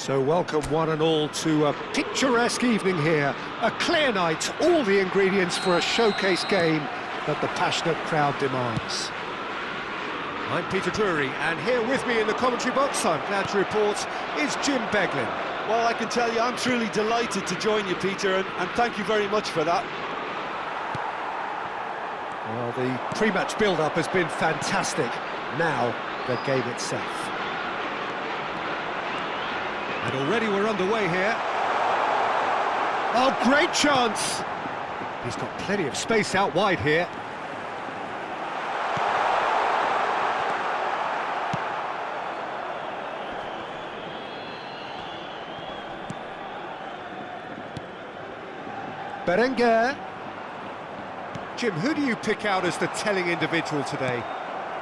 So welcome one and all to a picturesque evening here. A clear night, all the ingredients for a showcase game that the passionate crowd demands. I'm Peter Drury, and here with me in the commentary box, I'm glad to report, is Jim Beglin. Well, I can tell you I'm truly delighted to join you, Peter, and thank you very much for that. Well, the pre-match build-up has been fantastic. Now, the game itself. And already we're underway here. Oh, great chance! He's got plenty of space out wide here. Berenguer. Jim, who do you pick out as the telling individual today?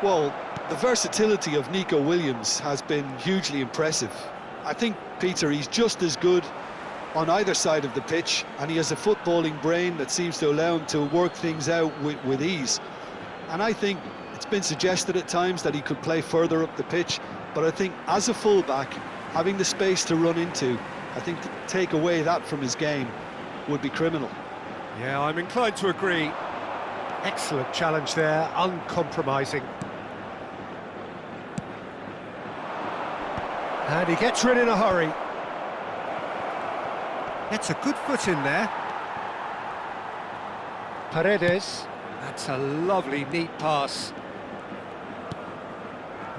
Well, the versatility of Nico Williams has been hugely impressive. I think, Peter, he's just as good on either side of the pitch, and he has a footballing brain that seems to allow him to work things out with ease. And I think it's been suggested at times that he could play further up the pitch, but I think as a fullback, having the space to run into, I think to take away that from his game would be criminal. Yeah, I'm inclined to agree. Excellent challenge there, uncompromising. And he gets rid in a hurry. Gets a good foot in there. Paredes. That's a lovely, neat pass.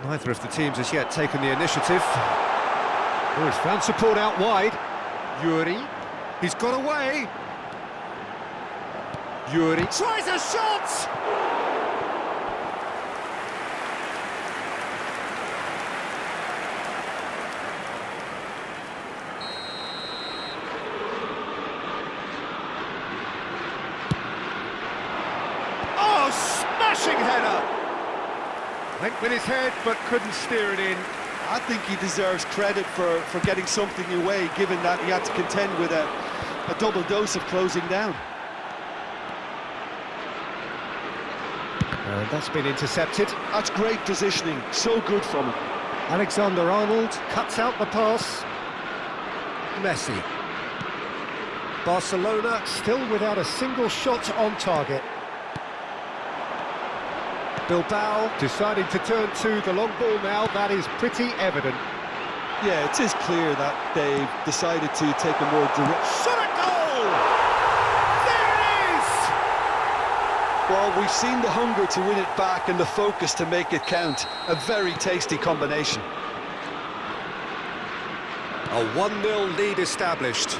Neither of the teams has yet taken the initiative. Oh, he's found support out wide. Yuri. He's got away. Yuri tries a shot! Oh, smashing header! Went with his head, but couldn't steer it in. I think he deserves credit for getting something away, given that he had to contend with a double dose of closing down. And that's been intercepted. That's great positioning, so good from him. Alexander-Arnold cuts out the pass. Messi. Barcelona still without a single shot on target. Bilbao deciding to turn to the long ball now, that is pretty evident. Yeah, it is clear that they've decided to take a more direct... Shot at goal! There it is! Well, we've seen the hunger to win it back and the focus to make it count. A very tasty combination. A 1-0 lead established.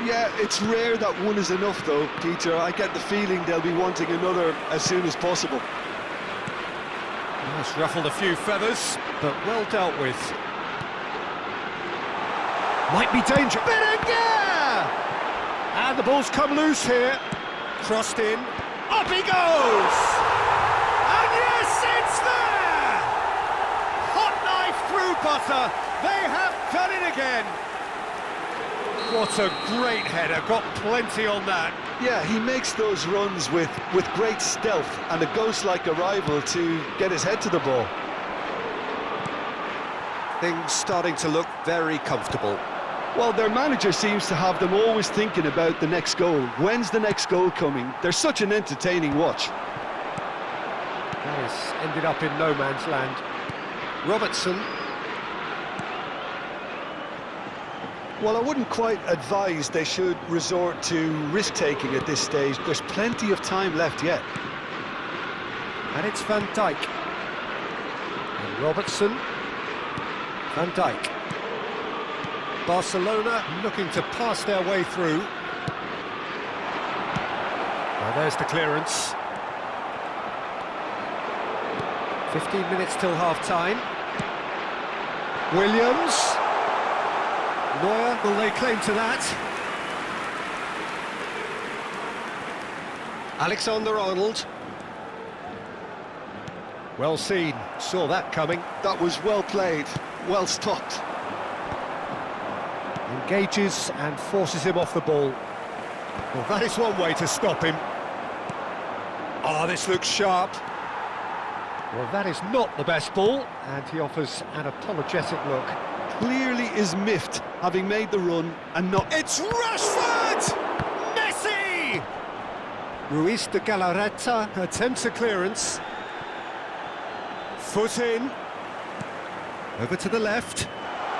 Yeah, it's rare that one is enough though, Peter. I get the feeling they'll be wanting another as soon as possible. It's ruffled a few feathers, but well dealt with. Might be danger. Berenguer! And the ball's come loose here. Crossed in. Up he goes! And yes, it's there! Hot knife through butter. They have done it again. What a great header. Got plenty on that. Yeah, he makes those runs with great stealth and a ghost-like arrival to get his head to the ball. Things starting to look very comfortable. Well, their manager seems to have them always thinking about the next goal. When's the next goal coming? They're such an entertaining watch. That has ended up in no man's land. Robertson. Well, I wouldn't quite advise they should resort to risk-taking at this stage. There's plenty of time left yet. And it's Van Dijk. And Robertson. Van Dijk. Barcelona looking to pass their way through. Well, there's the clearance. 15 minutes till half-time. Williams. Neuer, will they claim to that? Alexander-Arnold. Well seen, saw that coming. That was well played, well stopped. Engages and forces him off the ball. Well, that is one way to stop him. Ah, this looks sharp. Well, that is not the best ball, and he offers an apologetic look. clearly is miffed, having made the run and not... It's Rashford! Messi! Ruiz de Galarreta attempts a clearance. Foot in. Over to the left.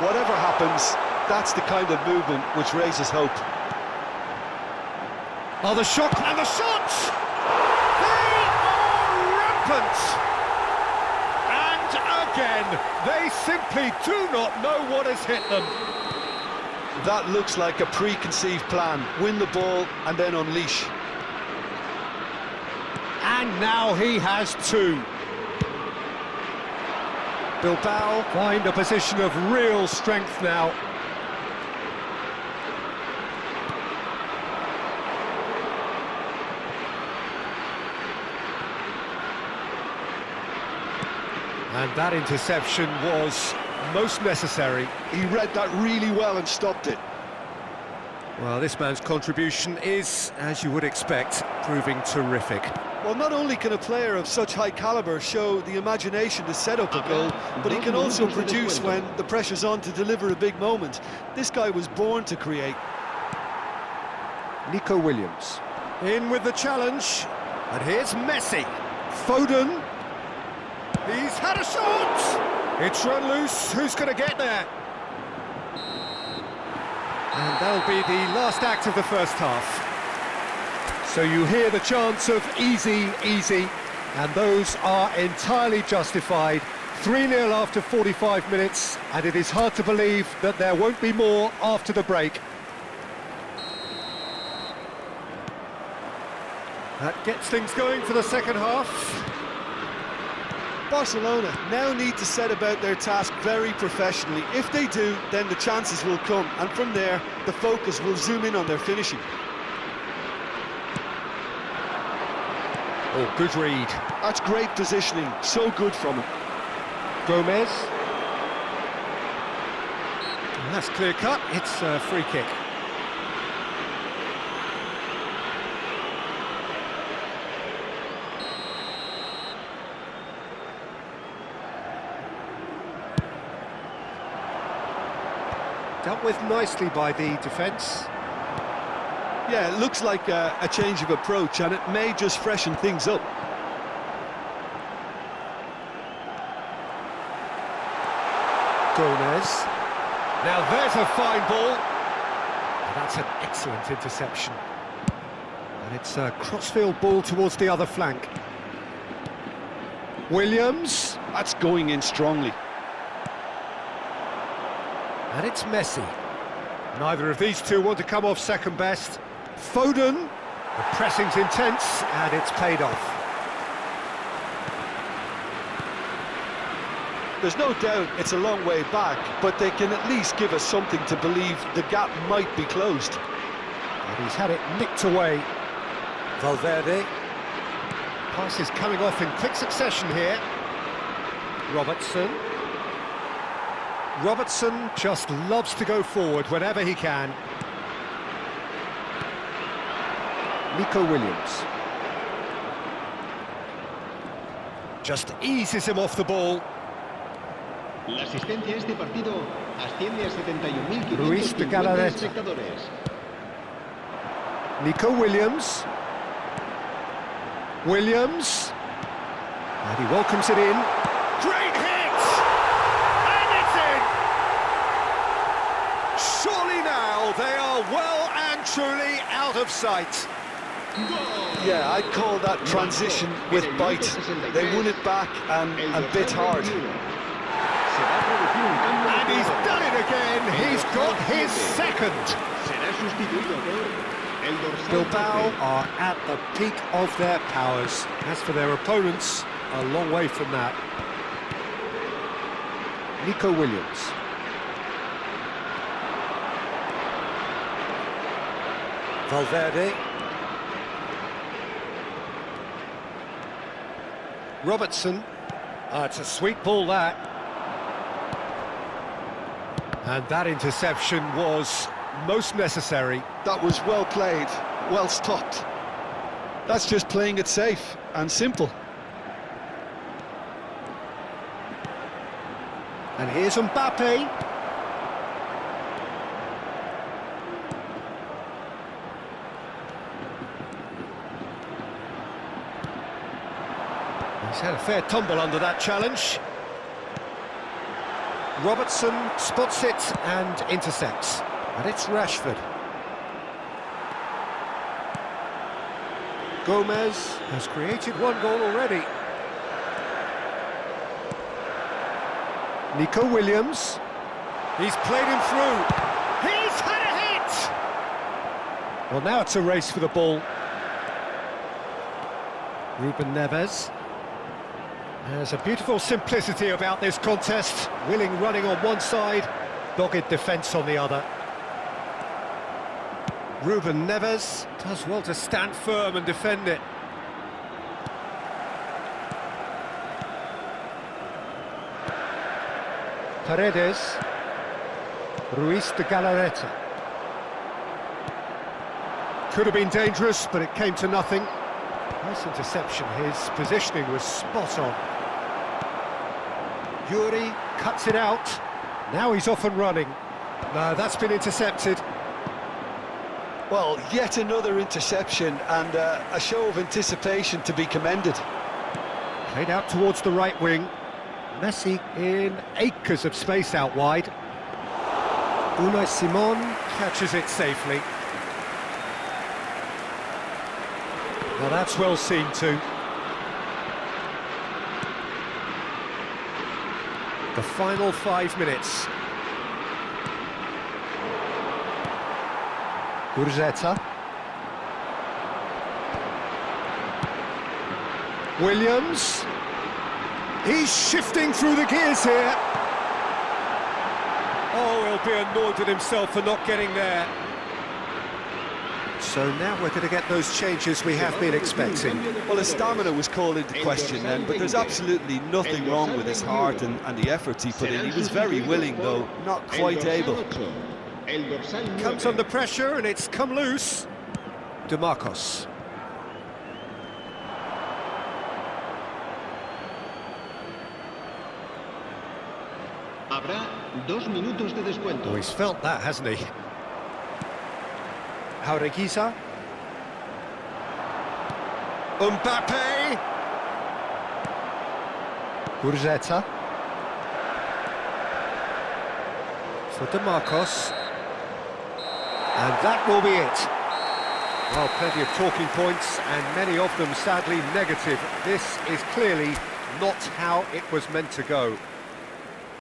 Whatever happens, that's the kind of movement which raises hope. Oh, the shot and the shot! They are rampant! And again, they simply do not know what has hit them. That looks like a preconceived plan. Win the ball and then unleash. And now he has two. Bilbao find a position of real strength now. And that interception was most necessary. He read that really well and stopped it. Well, this man's contribution is, as you would expect, proving terrific. Well, not only can a player of such high calibre show the imagination to set up a goal, but he can also produce when the pressure's on to deliver a big moment. This guy was born to create. Nico Williams. In with the challenge. And here's Messi. Foden. He's had a shot! It's run loose. Who's going to get there? And that'll be the last act of the first half. So you hear the chants of easy, easy, and those are entirely justified. 3-0 after 45 minutes, and it is hard to believe that there won't be more after the break. That gets things going for the second half. Barcelona now need to set about their task very professionally. If they do, then the chances will come, and from there, the focus will zoom in on their finishing. Oh, good read. That's great positioning, so good from him. Gomez. And that's clear cut, it's a free kick. Dealt with nicely by the defence. Yeah, it looks like a change of approach, and it may just freshen things up. Gomez. Now there's a fine ball. And that's an excellent interception. And it's a crossfield ball towards the other flank. Williams. That's going in strongly. And it's Messi. Neither of these two want to come off second best. Foden. The pressing's intense, and it's paid off. There's no doubt it's a long way back, but they can at least give us something to believe the gap might be closed. And he's had it nicked away. Valverde. Pass is coming off in quick succession here. Robertson. Robertson just loves to go forward whenever he can. Nico Williams. Just eases him off the ball. La asistencia a este partido asciende a 71.550 Ruiz de Galarreta. espectadores. Nico Williams. Williams. And he welcomes it in. Great hit! And it's in! Surely now they are well and truly out of sight. Yeah, I'd call that transition with bite. They won it back and a bit hard. And he's done it again. He's got his second. Será sustituido por el dorsal Bilbao 13. are at the peak of their powers. As for their opponents, a long way from that. Nico Williams. Valverde. Robertson. It's a sweet ball, that. And that interception was most necessary. That was well played, well stopped. That's just playing it safe and simple. And here's Mbappe. He's had a fair tumble under that challenge. Robertson spots it and intercepts. And it's Rashford. Gomez has created one goal already. Nico Williams. He's played him through. He's had a hit! Well, now it's a race for the ball. Ruben Neves. There's a beautiful simplicity about this contest. Willing running on one side, dogged defence on the other. Ruben Neves does well to stand firm and defend it. Paredes. Ruiz de Galarreta. Could have been dangerous, but it came to nothing. Nice interception, his positioning was spot on. Yuri cuts it out. Now he's off and running. No, that's been intercepted. Well, yet another interception and a show of anticipation to be commended. Played out towards the right wing. Messi in acres of space out wide. Unai Simon catches it safely. Well, that's well seen too. The final 5 minutes. Gurzeta. Williams. He's shifting through the gears here. Oh, he'll be annoyed at himself for not getting there. So now we're going to get those changes we have been expecting. Well, his stamina was called into question then, but there's absolutely nothing wrong with his heart and the efforts he put in. He was very willing, though, not quite able. Comes under pressure and it's come loose. DeMarcos. Habrá 2 minutos de descuento. Oh, he's felt that, hasn't he? Jaureguiza. Mbappe. Gurzeta. For DeMarcos. And that will be it. Well, plenty of talking points, and many of them sadly negative. This is clearly not how it was meant to go.